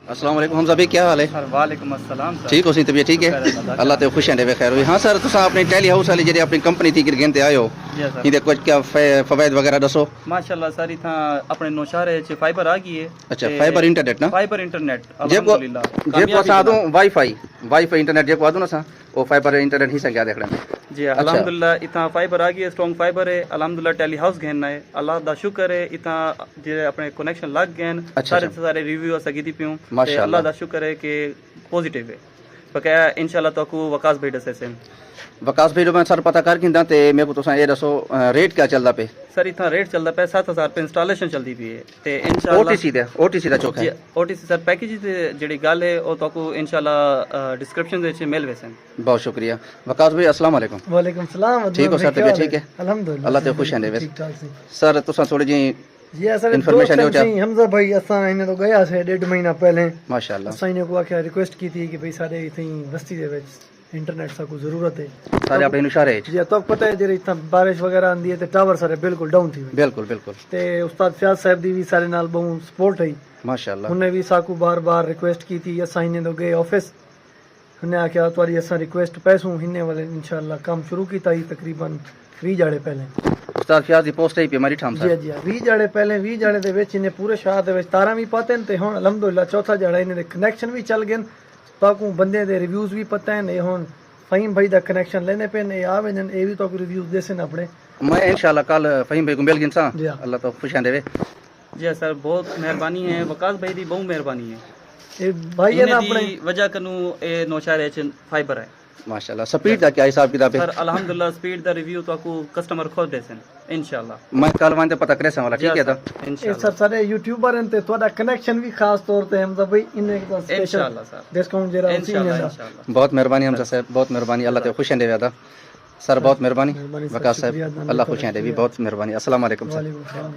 السلام علیکم حمزہ بھائی، کیا حال ہے؟ وعلیکم السلام سر. ٹھیک ہو سی طبیعت ٹھیک ہے؟ اللہ تے خوش ہیں خیر ہوئی. ہاں سر تساں اپنی ٹیلی ہاؤس والی جڑی اپنی کمپنی تھی گھن تے آئے ہو جی سر. یہ کچھ کیا فوائد وغیرہ دسو. ماشاء اللہ سر اتنا اپنے نوشہرے چ فائبر آ گئی ہے. اچھا فائبر انٹرنیٹ نا؟ فائبر انٹرنیٹ جیکو الحمدللہ اساں دوں وائی فائی انٹرنیٹ جیکو آدوں نا اساں وہ فائبر انٹرنیٹ ہی سنگیا دیکھڑا. جی الحمدللہ اتنا فائبر آ گئی ہے، اسٹرانگ فائبر ہے الحمدللہ. ٹیلی ہاؤس گھننا ہے، اللہ دا شکر ہے. اتنا جے اپنے کنیکشن لگ گئے سارے سارے ریویو اسا کیتی پیوں تے اللہ دا شکر ہے کہ پوزیٹیو ہے. بقایا انشاءاللہ تو کو وکاس بھائی دسے سے وکاس بھائی میں سر پتہ کر کیندا تے میرے کو تساں اے دسو ریٹ کیا چلدا پے؟ سر اتنا ریٹ چلدا پے 7000 روپے انسٹالیشن چلدی پئی ہے تے انشاءاللہ او ٹی سی دا چوک ہے. او ٹی سی سر پیکیج تے جڑی گل ہے او تو کو انشاءاللہ ڈسکرپشن وچ مل ویسن. بہت شکریہ. وکاس بھائی السلام علیکم. وعلیکم السلام. ٹھیک ہو سر طبیعت ٹھیک ہے؟ الحمدللہ اللہ تے خوش ہیں دے. ٹھیک ٹھاک سی سر تساں تھوڑی جی جی اصل انفارمیشن دیو چا. حمزہ بھائی اساں انہیں تو گیا سے 1.5 مہینہ پہلے ماشاءاللہ اساں انہیں کو آکھیا ریکویسٹ کی تھی کہ بھئی سارے ایتھیں بستی دے وچ انٹرنیٹ سا کو ضرورت ہے. سارے اپنے نشارے جی تو پتہ ہے جڑی اتنا بارش وغیرہ آندی ہے تے ٹاور سارے بالکل ڈاؤن تھی وے. بالکل بالکل. تے استاد فیاض صاحب دی بھی سارے نال بہت سپورٹ ہے. ماشاءاللہ انہیں بھی ساکو بار بار ریکویسٹ کی تھی. اساں انہیں تو گئے آفس انہیں آکھیا تواڈی اساں ریکویسٹ پیسوں ہنے والے انشاءاللہ کام شروع کیتا ہی تقریباً 20 جاڑے پہلے. استاد فیاض دی پوسٹ ہے پی ہماری ٹھام جی سر. جی 20 جاڑے پہلے 20 جاڑے دے وچ انہیں پورے شہر دے وچ تاراں بھی پتہ ہیں تے ہن الحمدللہ چوتھا جاڑا انہیں دے کنیکشن بھی چل گئے تاکوں بندے دے ریویوز بھی پتہ ہیں. اے ہن فہیم بھائی دا کنیکشن لینے پین اے آویں اے بھی تو ریویوز دیسن اپنے. میں انشاءاللہ کل فہیم بھائی کو مل گن سا. جی ہاں. اللہ تو خوش ہیں دے. جی سر بہت مہربانی ہے. وکاس بھائی دی بہت مہربانی ہے. اے بھائی ہے نا انہیں اپنے دی وجہ کنو اے نوشہرے چ فائبر ہے. ماشاءاللہ. سپیڈ دا کیا حساب کتاب ہے؟ سر الحمدللہ سپیڈ دا ریویو تو کو کسٹمر خود دیسن انشاءاللہ. میں کل وہاں تے پتہ کرے سا والا ٹھیک ہے تا. اے انشاءاللہ سر سارے یوٹیوبر ہیں تے تہاڈا کنیکشن بھی خاص طور تے حمزہ بھائی انہیں دا اسپیشل انشاءاللہ سر ڈسکاؤنٹ جڑا اسی انشاءاللہ نے دا. انشاءاللہ. بہت مہربانی حمزہ صاحب بہت مہربانی. اللہ تے خوش ہیں دے دا. سر بہت مہربانی. مہربانی سر، وکاس شکریہ. صاحب اللہ خوش ہیں دے بھی بہت مہربانی. السلام علیکم سر. وعلیکم السلام.